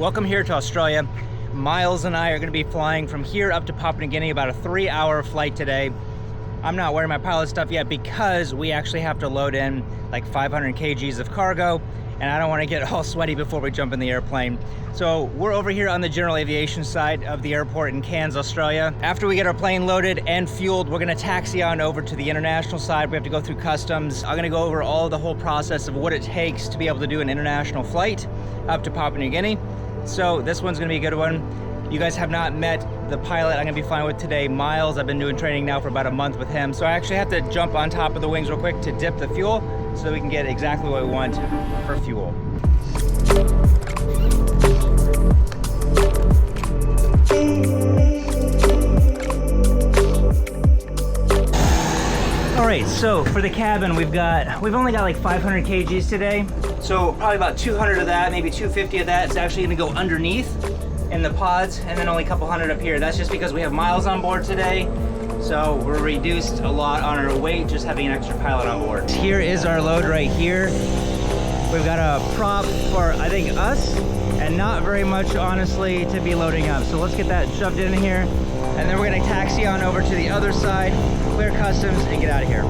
Welcome here to Australia. Miles and I are going to be flying from here up to Papua New Guinea, about a 3-hour flight today. I'm not wearing my pilot stuff yet because we actually have to load in like 500 kgs of cargo, and I don't want to get all sweaty before we jump in the airplane. So we're over here on the general aviation side of the airport in Cairns, Australia. After we get our plane loaded and fueled, we're going to taxi on over to the international side. We have to go through customs. I'm going to go over the whole process of what it takes to be able to do an international flight up to Papua New Guinea. So this one's going to be a good one. You guys have not met the pilot I'm going to be flying with today, Miles. I've been doing training now for about a month with him. So I actually have to jump on top of the wings real quick to dip the fuel so that we can get exactly what we want for fuel. All right, so for the cabin, we've only got like 500 kgs today. So probably about 200 of that, maybe 250 of that is actually gonna go underneath in the pods, and then only a couple hundred up here. That's just because we have Miles on board today. So we're reduced a lot on our weight just having an extra pilot on board. Here is our load right here. We've got a prop for, I think, us, and not very much, honestly, to be loading up. So let's get that shoved in here, and then we're gonna taxi on over to the other side, clear customs, and get out of here.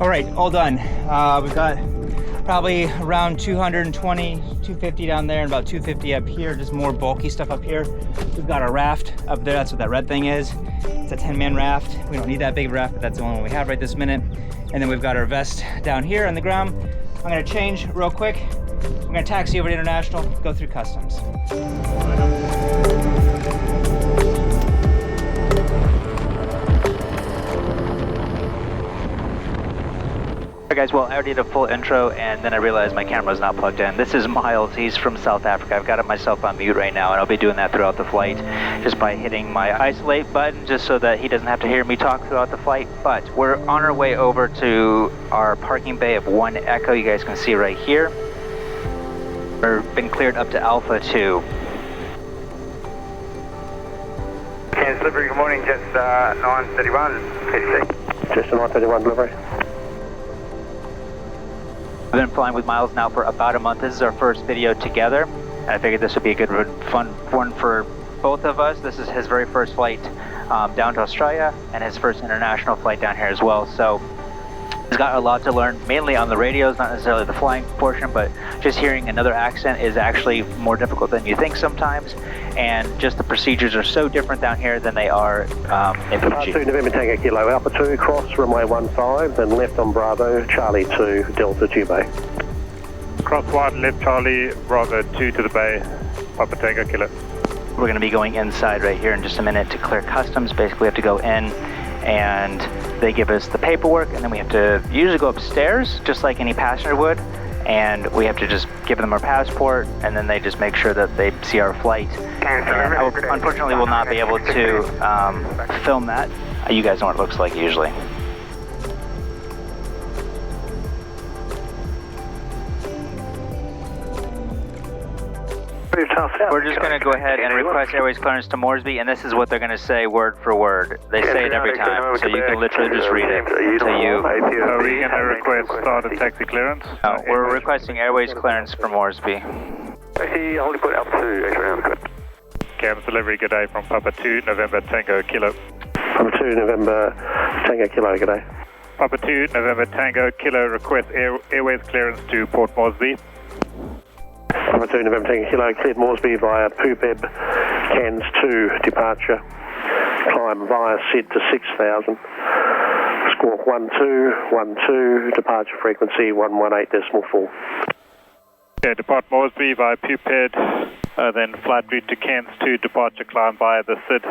All right, all done. We've got probably around 220, 250 down there, and about 250 up here, just more bulky stuff up here. We've got our raft up there. That's what that red thing is. It's a 10-man raft. We don't need that big of a raft, but that's the only one we have right this minute. And then we've got our vest down here on the ground. I'm gonna change real quick. We're gonna taxi over to international, go through customs. Guys, well, I already did a full intro and then I realized my camera's not plugged in. This is Miles. He's from South Africa. I've got myself on mute right now, and I'll be doing that throughout the flight just by hitting my isolate button, just so that he doesn't have to hear me talk throughout the flight. But we're on our way over to our parking bay of 1 Echo. You guys can see right here. We've been cleared up to Alpha 2. Cairns delivery, good morning, just 931, PDC. Just a 931 delivery. I've been flying with Miles now for about a month. This is our first video together, and I figured this would be a good, fun one for both of us. This is his very first flight down to Australia, and his first international flight down here as well. So he's got a lot to learn, mainly on the radios, not necessarily the flying portion, but just hearing another accent is actually more difficult than you think sometimes. And just the procedures are so different down here than they are in Fiji. 2 November Tango Kilo, Alpha 2, cross runway 15, then left on Bravo, Charlie 2, Delta to Bay. Cross 1, left Charlie, Bravo 2 to the bay, Papa Tango Kilo. We're going to be going inside right here in just a minute to clear customs. Basically, we have to go in and they give us the paperwork, and then we have to usually go upstairs, just like any passenger would, and we have to just give them our passport, and then they just make sure that they see our flight. And I unfortunately will not be able to film that. You guys know what it looks like usually. We're just going to go ahead and request airways clearance to Moresby, and this is what they're going to say word for word. They say it every time, so you can literally just read it to you. Are we going to request start a taxi clearance? No, we're requesting airways clearance for Moresby. Cairns delivery, good day from Papa 2, November Tango Kilo. Papa 2, November Tango Kilo, good day. Papa 2, November Tango Kilo, request airways clearance to Port Moresby. Papa 2, November Tango Kilo, cleared Moresby via Poopeb, Cairns 2, departure. Climb via SID to 6000. Squawk 1212, departure frequency 118.4. Yeah, depart Moresby via Pooped, then flight route to Cairns 2, departure climb via the SID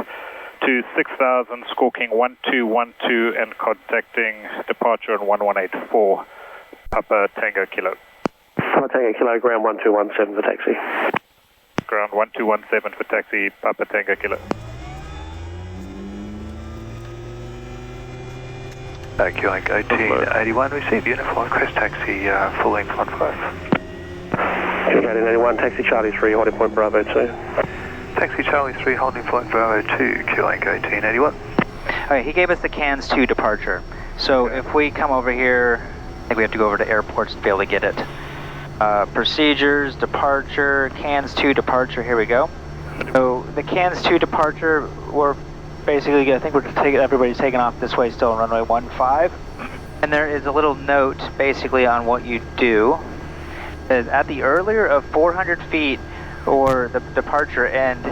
to 6000, squawking 1212 and contacting departure on 1184, Papa Tango Kilo. Papa Tango Kilo, ground 1217 for taxi. Ground 1217 for taxi, Papa Tango Kilo. Q-Link 1881, receive uniform, request taxi, full length 15. Kilo 81, taxi Charlie 3, holding point Bravo 2. Taxi Charlie 3, holding point Bravo 2, Kilo 1881. Alright, he gave us the cans to departure. So if we come over here, I think we have to go over to airports to be able to get it. Procedures, departure, cans to departure, here we go. So the cans to departure, we're basically, I think everybody's taking off this way still on runway 15. And there is a little note basically on what you do. It says, at the earlier of 400 feet or the departure end,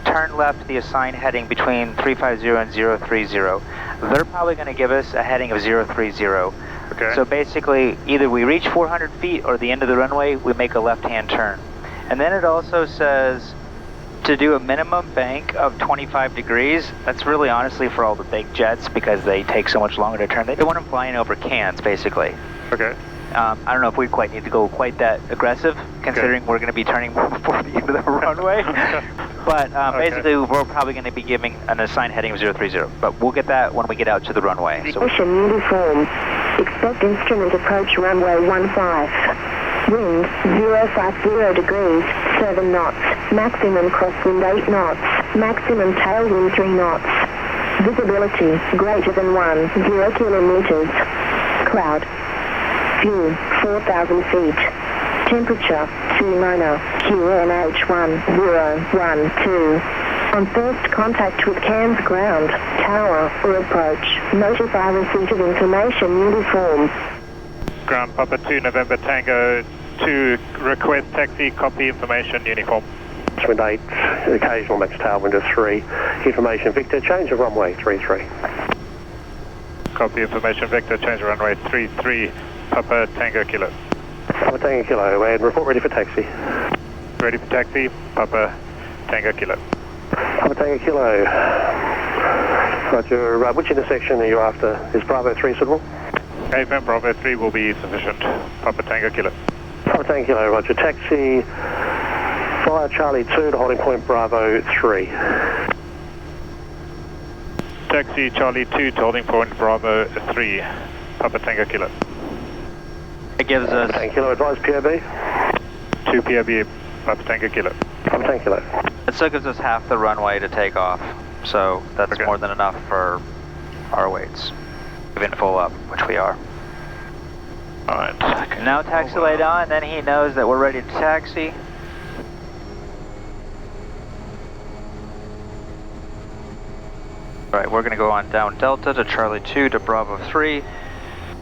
turn left the assigned heading between 350 and 030. They're probably going to give us a heading of 030. Okay. So basically, either we reach 400 feet or the end of the runway, we make a left-hand turn. And then it also says to do a minimum bank of 25 degrees. That's really honestly for all the big jets because they take so much longer to turn. They don't want them flying over cans, basically. Okay. I don't know if we quite need to go quite that aggressive, considering we're going to be turning before the end of the runway. But basically, we're probably going to be giving an assigned heading of 030. But we'll get that when we get out to the runway. So Mission uniform. Expect instrument approach runway 15. Wind 050 degrees, 7 knots. Maximum crosswind 8 knots. Maximum tailwind 3 knots. Visibility greater than 0 kilometers. Cloud. View 4,000 feet. Temperature 29 QNH1012. On first contact with CANS ground, tower or approach, notify receipt of information uniform. Ground Papa 2 November Tango 2, request taxi, copy information uniform. Wind 8, occasional max tailwind of 3. Information Victor, change of runway 33. Copy information Victor, change of runway 33, Papa Tango Kilo. Papa Tango Kilo, and report ready for taxi. Ready for taxi, Papa Tango Kilo. Papa Tango Kilo. Roger, which intersection are you after? Is Bravo 3 suitable? AFM Bravo 3 will be sufficient, Papa Tango Kilo. Papa Tango Kilo, roger. Taxi, fire Charlie 2 to holding point Bravo 3. Taxi Charlie 2 to holding point Bravo 3, Papa Tango Kilo. it gives us... Tango Kilo, advise POB. 2 POB, Papa Tango Kilo. Papa Tango Kilo. It still gives us half the runway to take off, so that's more than enough for our weights, even full up, which we are. Alright. Now taxi light on, then he knows that we're ready to taxi. Alright, we're going to go on down Delta to Charlie 2 to Bravo 3.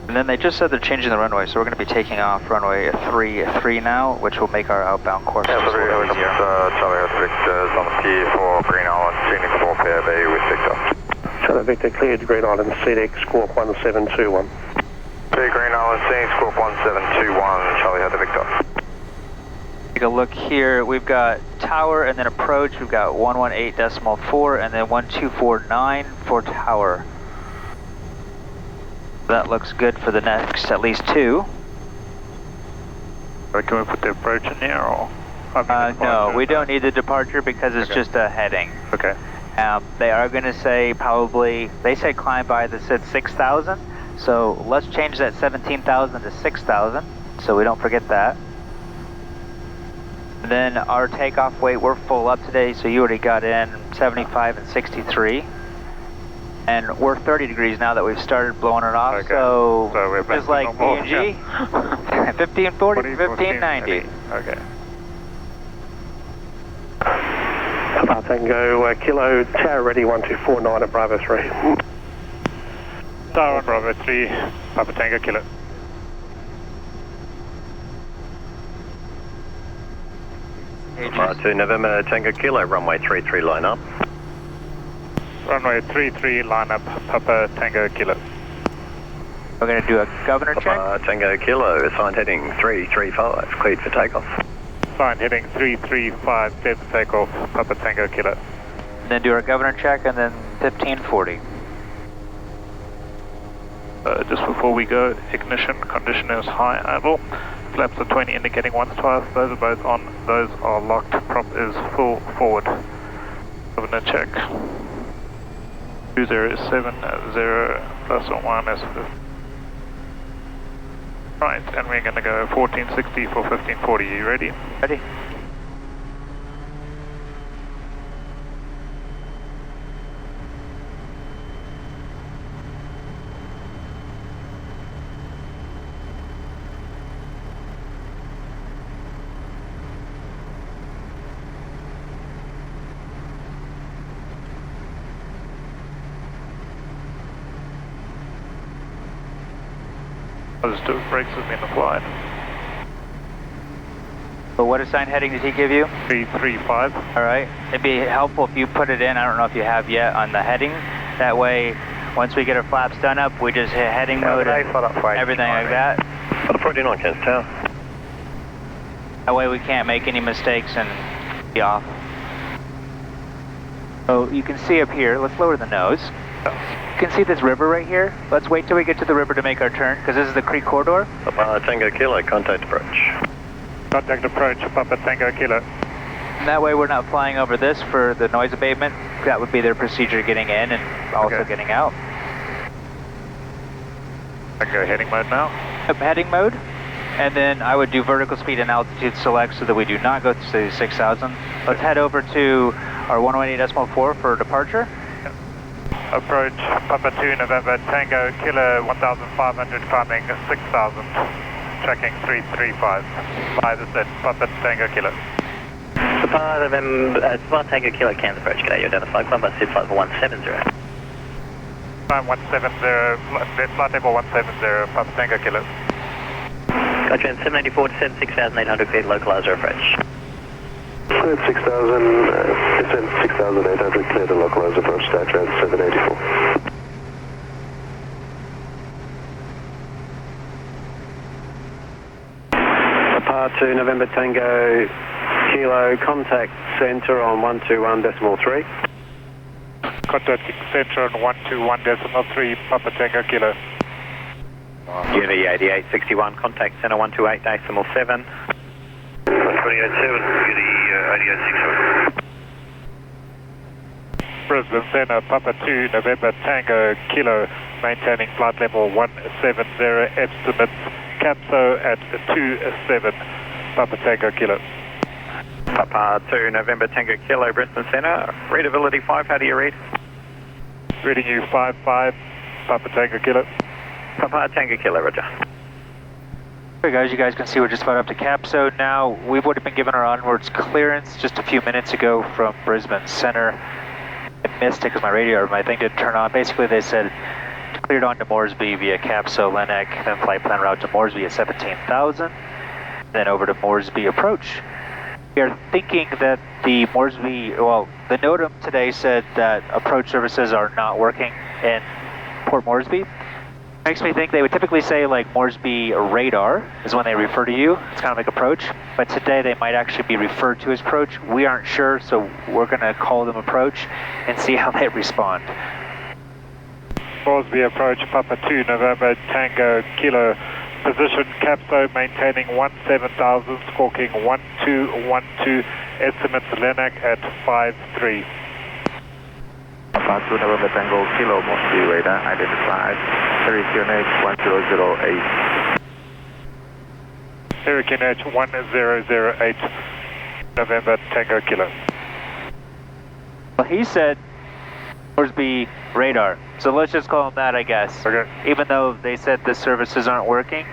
And then they just said they're changing the runway, so we're going to be taking off runway 33 now, which will make our outbound course a little easier. Charlie Victor is on the pier for Green Island, tuning for POB with Victor. Charlie Victor cleared Green Island, CDX squawk 1721. Clear Green Island, seeing squawk 1721, Charlie had the Victor. Take a look here, we've got tower and then approach, we've got 118.4 and then 1249 for tower. That looks good for the next at least 2. Can we put the approach in here or? No, we don't need the departure because it's just a heading. Okay. They are going to say probably, they said climb by that said 6,000, so let's change that 17,000 to 6,000 so we don't forget that. And then our takeoff weight, we're full up today, so you already got in 75 and 63. And we're 30 degrees now that we've started blowing it off, so we're just like PNG, 1540, 1590. Okay. Papa Tango Kilo, tower ready 1249 at Bravo 3. Tower on Bravo 3, Papa Tango Kilo. Bravo 2 November Tango Kilo, runway 33 line up. Runway 33 line up, Papa Tango Kilo. We're going to do a governor check. Papa Tango Kilo, assigned heading 335, cleared for takeoff. Sign heading 335, cleared for takeoff, Papa Tango Kilo. Then do our governor check and then 1540. Just before we go, ignition condition is high idle. Flaps are 20 indicating once, twice. Those are both on, those are locked. Prop is full forward. Governor check. 2070 plus or minus Right, and we're going to go 1460 for 1540. You ready? Ready. Positive, brakes have been applied. So what assigned heading did he give you? 335. All right. It'd be helpful if you put it in, I don't know if you have yet, on the heading. That way, once we get our flaps done up, we just hit heading mode and everything like that. I'll put it on, Cairns Tower. That way we can't make any mistakes and be off. So you can see up here, let's lower the nose. You can see this river right here. Let's wait till we get to the river to make our turn, because this is the creek corridor. Papa Tango Kilo, contact approach. Contact approach, Papa Tango Kilo. And that way we're not flying over this for the noise abatement. That would be their procedure getting in and also getting out. I can go heading mode now. Up heading mode. And then I would do vertical speed and altitude select so that we do not go to 6,000. Let's head over to our 118.4 for departure. Approach Papa 2 November Tango Kilo 1500 climbing 6,000. Tracking 335. By the set, Papa Tango Kilo. Papa November, Papa Tango Kilo Cairns approach, g'day, you identified, climb by SID flight for 170. Climb 170, flight level 170, Papa Tango Kilo. Gotcha, and 784 descend 6,800 feet, localizer approach. Descend 6,800, clear the localizer approach, start trend 784. Papa 2 November Tango Kilo, contact center on 121.3. Contact center on 121.3, Papa Tango Kilo. Unity 8861, contact center 128.7. 287, Unity 8861. Brisbane Center, Papa 2 November Tango Kilo, maintaining flight level 170, estimates CAPSO at 27, Papa Tango Kilo. Papa 2 November Tango Kilo, Brisbane Center, readability 5, how do you read? Reading you 55, Papa Tango Kilo. Papa Tango Kilo, roger. Hey guys, you guys can see we're just about up to CAPSO now. We would have been given our onwards clearance just a few minutes ago from Brisbane Center. I missed it because my radio or my thing didn't turn on. Basically they said cleared on to Moresby via CAPSO, Lennox, then flight plan route to Moresby at 17,000, then over to Moresby approach. We are thinking that the Moresby, well, the NOTAM today said that approach services are not working in Port Moresby. Makes me think they would typically say like Moresby radar is when they refer to you. It's kind of like approach, but today they might actually be referred to as approach. We aren't sure, so we're going to call them approach and see how they respond. Moresby approach, Papa 2 November Tango Kilo, position CAPSO maintaining 17,000, squawking 1212, estimates Lennox at 53. Papa 2 November Tango Kilo, Moresby radar identified, Hurricane H 1008. Hurricane H 1008, November Tango Kilo. Well, he said Moresby radar, so let's just call him that, I guess. Okay. Even though they said the services aren't working.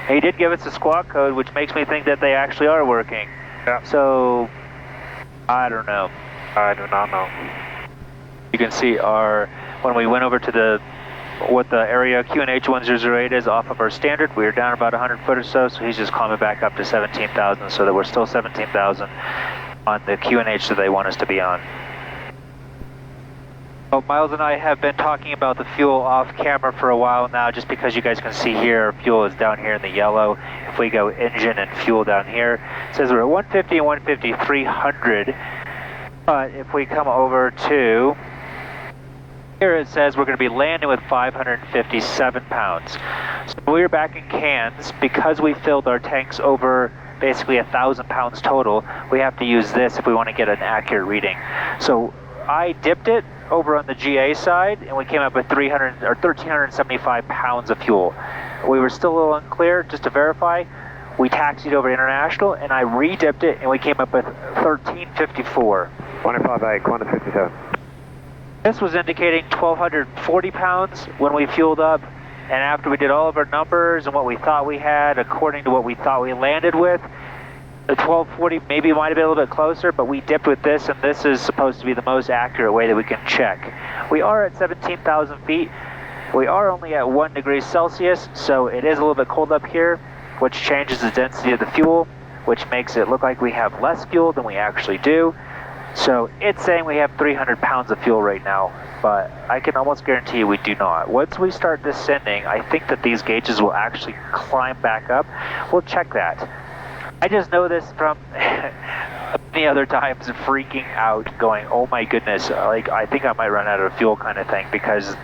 He did give us a squawk code, which makes me think that they actually are working. Yeah. So, I don't know. I do not know. You can see when we went over to what the area QNH 1008 is off of our standard, we were down about 100 foot or so he's just climbing back up to 17,000, so that we're still 17,000 on the QNH that they want us to be on. Well, Miles and I have been talking about the fuel off camera for a while now, just because you guys can see here, fuel is down here in the yellow. If we go engine and fuel down here, it says we're at 150 and 150, 300. But if we come over to here, it says we're going to be landing with 557 pounds. So we're back in Cairns, because we filled our tanks over basically 1,000 pounds total, we have to use this if we want to get an accurate reading. So I dipped it over on the GA side, and we came up with 1,375 pounds of fuel. we were still a little unclear. Just to verify, we taxied over to International, and I re-dipped it, and we came up with 1354. 158, Qantas 57. This was indicating 1,240 pounds when we fueled up, and after we did all of our numbers and what we thought we had, according to what we thought we landed with, the 1240 maybe might have been a little bit closer, but we dipped with this, and this is supposed to be the most accurate way that we can check. We are at 17,000 feet. We are only at 1 degree Celsius, so it is a little bit cold up here, which changes the density of the fuel, which makes it look like we have less fuel than we actually do. So it's saying we have 300 pounds of fuel right now, but I can almost guarantee you we do not. Once we start descending, I think that these gauges will actually climb back up. We'll check that. I just know this from many other times, freaking out, going, oh my goodness, like I think I might run out of fuel kind of thing, because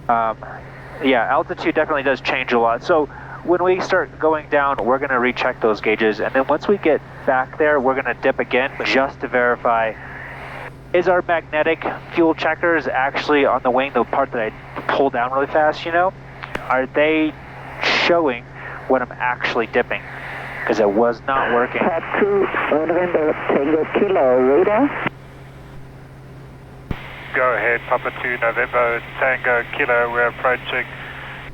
yeah, altitude definitely does change a lot. So when we start going down, we're going to recheck those gauges, and then once we get back there, we're going to dip again just to verify, is our magnetic fuel checkers actually on the wing, the part that I pulled down really fast, you know, are they showing when I'm actually dipping? Because it was not working. Papa 2 November Tango Kilo, Rudder. Go ahead, Papa 2 November Tango Kilo. We're approaching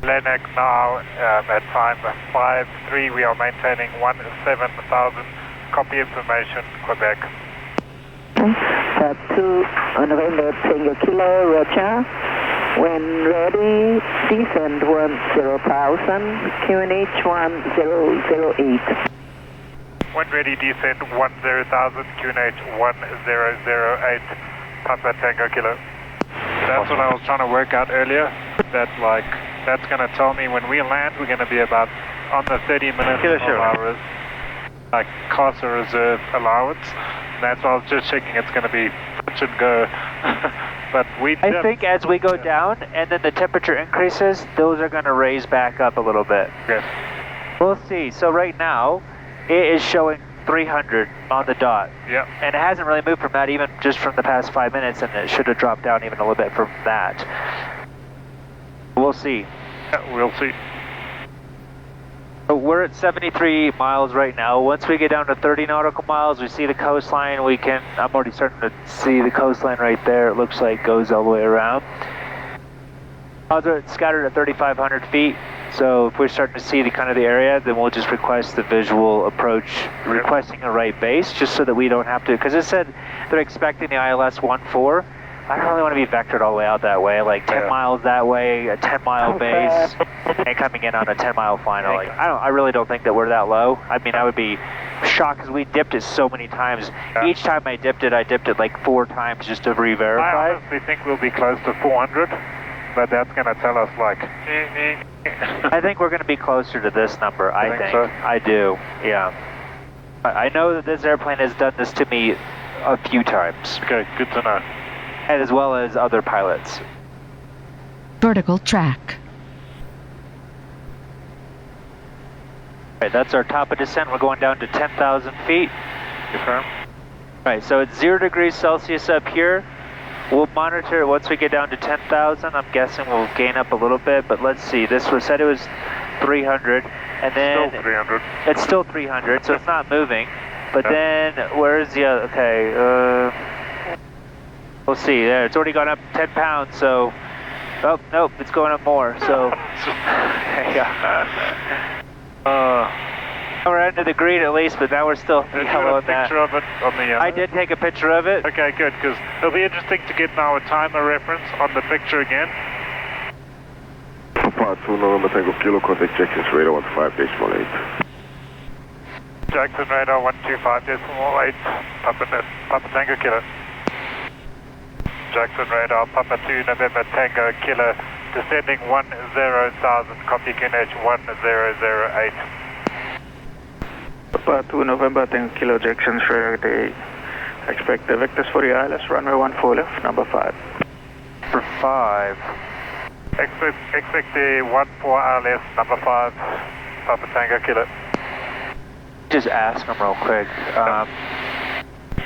Lennox now at time 5-3. We are maintaining 17,000. Copy information, Quebec. Papa 2 November Tango Kilo, Roger. When ready, descend 10,000, QNH 1008. When ready, descend 10,000, QNH 1008, Papa Tango Kilo. That's what I was trying to work out earlier, that like, that's going to tell me when we land, we're going to be about on the 30 minutes of our like CASA reserve allowance. And that's why I was just checking it's going to be touch and go. But I think as we go down and then the temperature increases, those are going to raise back up a little bit. Good. We'll see. So right now, it is showing 300 on the dot. Yep. And it hasn't really moved from that even just from the past 5 minutes, and it should have dropped down even a little bit from that. We'll see. Yeah, we'll see. So we're at 73 miles right now. Once we get down to 30 nautical miles, we see the coastline. I'm already starting to see the coastline right there. It looks like it goes all the way around. Clouds are scattered at 3,500 feet. So if we're starting to see the kind of the area, then we'll just request the visual approach, requesting a right base, just so that we don't have to, because it said they're expecting the ILS 14. I don't really want to be vectored all the way out that way, like 10 miles that way, a 10-mile base, and coming in on a 10-mile final. Like, I really don't think that we're that low. I mean, I would be shocked because we dipped it so many times. Yeah. Each time I dipped it like 4 times just to re-verify. I honestly think we'll be close to 400, but that's going to tell us like... I think we're going to be closer to this number, I think. So? I do, yeah. I know that this airplane has done this to me a few times. Okay, good to know. And as well as other pilots. Vertical track. Right, that's our top of descent. We're going down to 10,000 feet. Confirm. Right, so it's 0 degrees Celsius up here. We'll monitor it once we get down to 10,000. I'm guessing we'll gain up a little bit, but let's see. This was said it was 300, and then still 300. It's still 300, so it's not moving. But then where's the other? Okay. We'll see. There, it's already gone up 10 pounds. So, oh nope, it's going up more. So, we're under the green at least, but now we're still yellow in that. Picture of it on the yellow? I did take a picture of it. Okay, good, because it'll be interesting to get now a timer reference on the picture again. Papa 2 November Tango Kilo, contact Jackson's radar 15.8. Jackson radar 125.8, Papa Tango Kilo. Jackson radar, Papa 2 November Tango Kilo, descending 10,000, copy QNH 1008. Papa 2 November Tango Kilo, Jackson's radar, they expect the vectors for the ILS, runway 14 left, number 5. For 5. Expect the 14 ILS, number 5, Papa Tango Kilo. Just ask them real quick.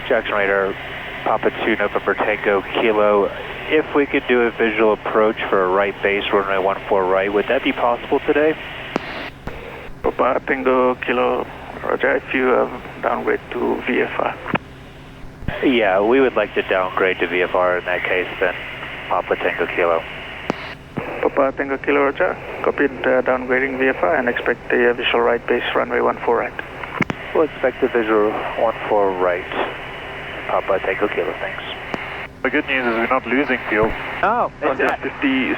Jackson radar, Papa 2 November Tango Kilo, if we could do a visual approach for a right base, runway 14 right, would that be possible today? Papa Tango Kilo, Roger, if you downgrade to VFR. Yeah, we would like to downgrade to VFR in that case, then Papa Tango Kilo. Papa Tango Kilo, Roger, copied downgrading VFR and expect a visual right base runway 14 right. We'll expect a visual 14 right. Papa Tango Kilo, thanks. The good news is we're not losing fuel. Oh,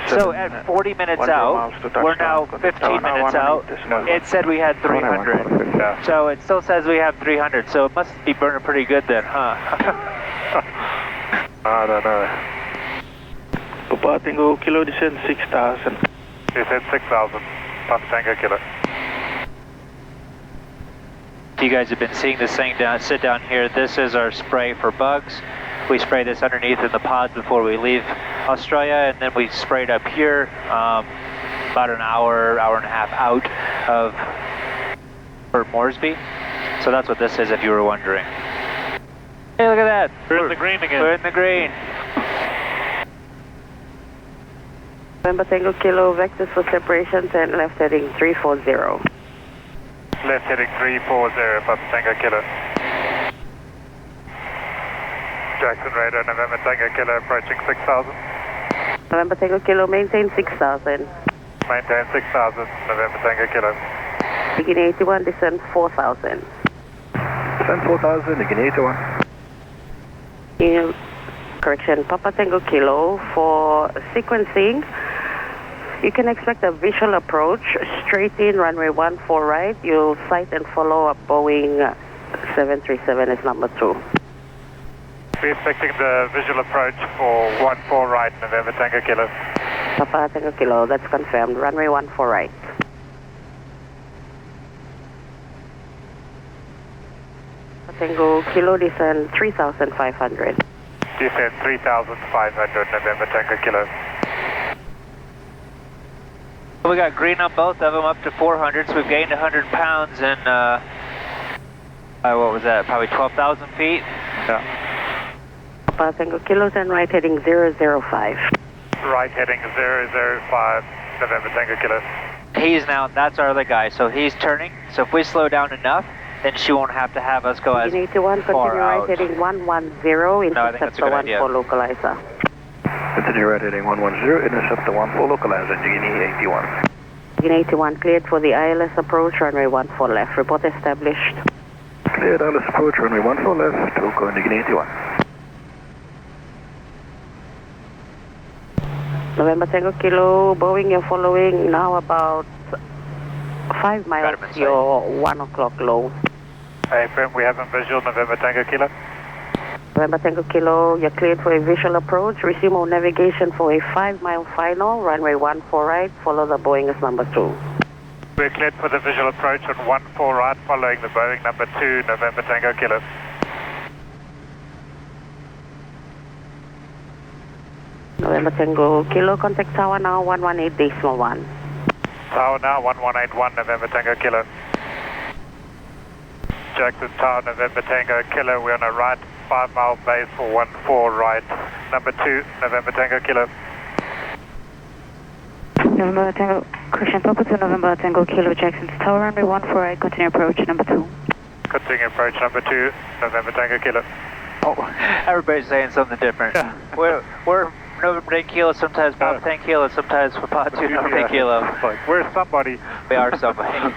so at 40 minutes out, we're now 15 minutes out. It said we had 300. Yeah. So it still says we have 300, so it must be burning pretty good then, huh? I don't know. Papa Tango Kilo, descend 6,000. Descend 6,000. Papa Tango Kilo. You guys have been seeing this thing sit down here. This is our spray for bugs. We spray this underneath in the pods before we leave Australia, and then we spray it up here about an hour and a half out of Port Moresby. So that's what this is, if you were wondering. Hey, look at that. We're in the green again. We're in the green. November Tango Kilo, vectors for separation, and left heading 340. Left heading 340, Papa Tango Kilo. Jackson Radar, November Tango Kilo approaching 6,000. November Tango Kilo, maintain 6,000. Maintain 6,000, November Tango Kilo. Begin 81, descend 4,000. Descend 4,000, begin 81. Correction, Papa Tango Kilo, for sequencing, you can expect a visual approach, straight in, runway 14 right. You'll sight and follow a Boeing 737 is number 2. We're expecting the visual approach for 14 right, November Tango Kilo. Papa Tango Kilo, that's confirmed. Runway 14 right. Papa Tango Kilo, descend 3,500. Descend 3,500, November Tango Kilo. We got green on both of them up to 400, so we've gained 100 pounds in, what was that, probably 12,000 feet? Yeah. Papa Tango Kilo, and right heading 005. Right heading 005, November Tango Kilo. He's now, that's our other guy, so he's turning. So if we slow down enough, then she won't have to have us go as 81, far continue out. right heading 110, intercept the 14 localizer. Continue right heading 110, intercept the 14 localizer, Guinea 81. Guinea 81, cleared for the ILS approach, runway 14 left. Report established. Cleared ILS approach, runway 14 left, we'll go into Guinea 81. November Tango Kilo, Boeing, you're following now about 5 miles, your 1 o'clock low. Hey, firm, we have a visual, November Tango Kilo. November Tango Kilo, you're cleared for a visual approach. Resume all navigation for a 5-mile final, runway 14 right, follow the Boeing as number 2. We're cleared for the visual approach on 14 right, following the Boeing number 2, November Tango Kilo. November Tango Kilo, contact tower now 118.1. Tower now 1181, November Tango Kilo. Jackson Tower, November Tango Kilo, we're on a right 5-mile base for 14 right, number 2, November Tango Kilo. November Tango, correction, Papa 2, November Tango Kilo, Jackson Tower, runway 14 right, continue approach number 2. Continue approach number 2, November Tango Kilo. Oh, everybody's saying something different. We're November Tango Kilo, sometimes Papa Tango Kilo, sometimes Papa 2, November Tango Kilo. Like, we're somebody. We are somebody.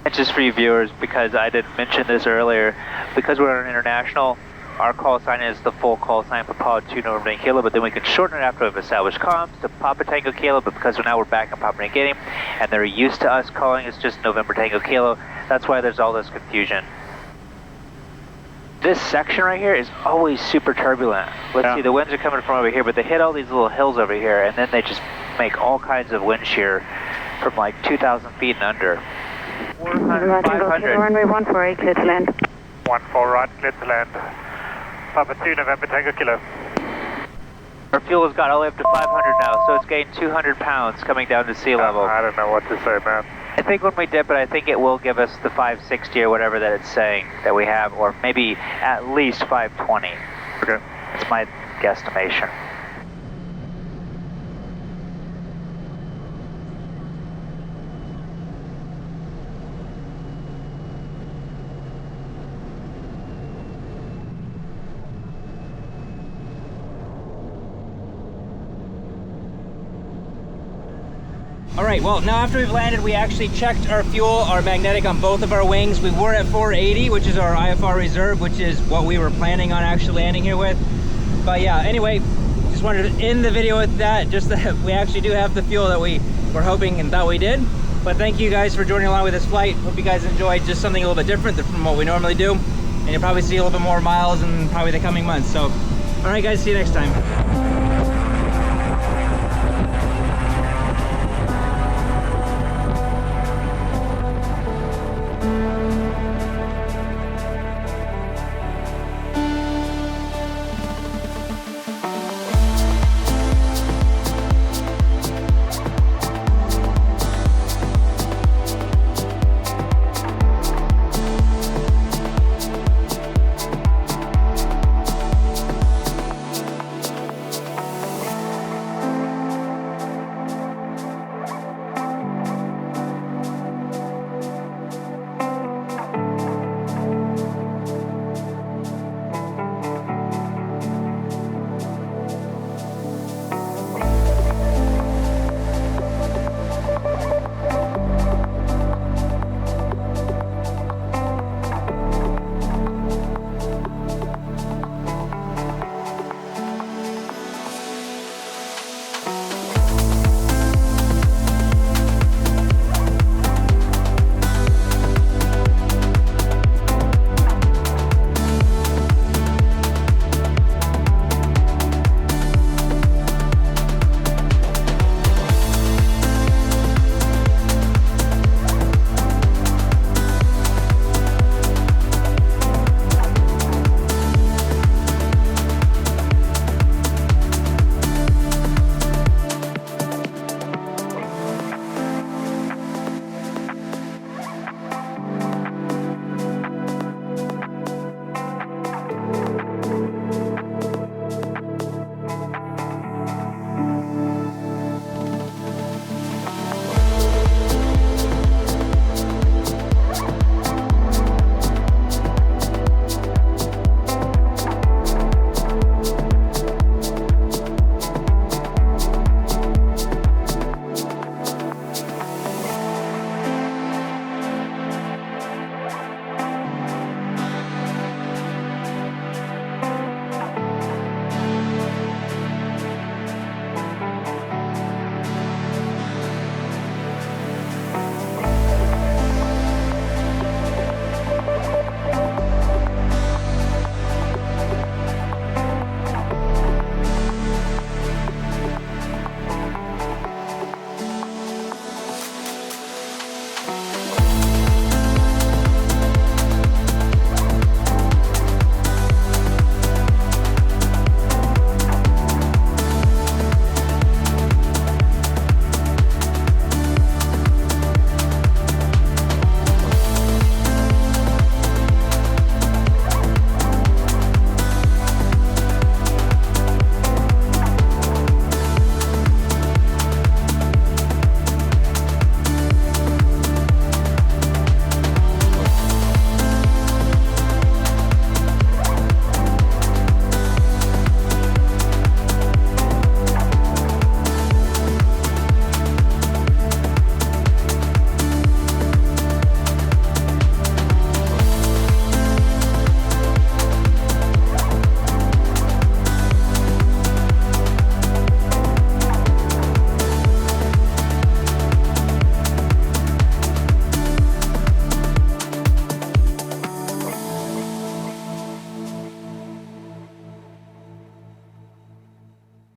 It's just for you viewers, because I didn't mention this earlier, because we're an international, our call sign is the full call sign for Papa 2 November Tango Kilo, but then we can shorten it after we've established comms to Papa Tango Kilo, but because now we're back in Papua New Guinea, and they're used to us calling us just November Tango Kilo, that's why there's all this confusion. This section right here is always super turbulent. Let's see, the winds are coming from over here, but they hit all these little hills over here, and then they just make all kinds of wind shear from like 2,000 feet and under. 400, 500. Runway 14 right, clear to land. 14 right, clear to land. Papa 2, November Tango Kilo. Our fuel has got all the way up to 500 now, so it's gained 200 pounds coming down to sea level. I don't know what to say, man. I think when we dip it, I think it will give us the 560 or whatever that it's saying that we have, or maybe at least 520. Okay. That's my guesstimation. All right, well, now after we've landed, we actually checked our fuel, our magnetic on both of our wings. We were at 480, which is our IFR reserve, which is what we were planning on actually landing here with. But yeah, anyway, just wanted to end the video with that, just that we actually do have the fuel that we were hoping and thought we did. But thank you guys for joining along with this flight. Hope you guys enjoyed just something a little bit different from what we normally do. And you'll probably see a little bit more miles in probably the coming months. So, all right guys, see you next time.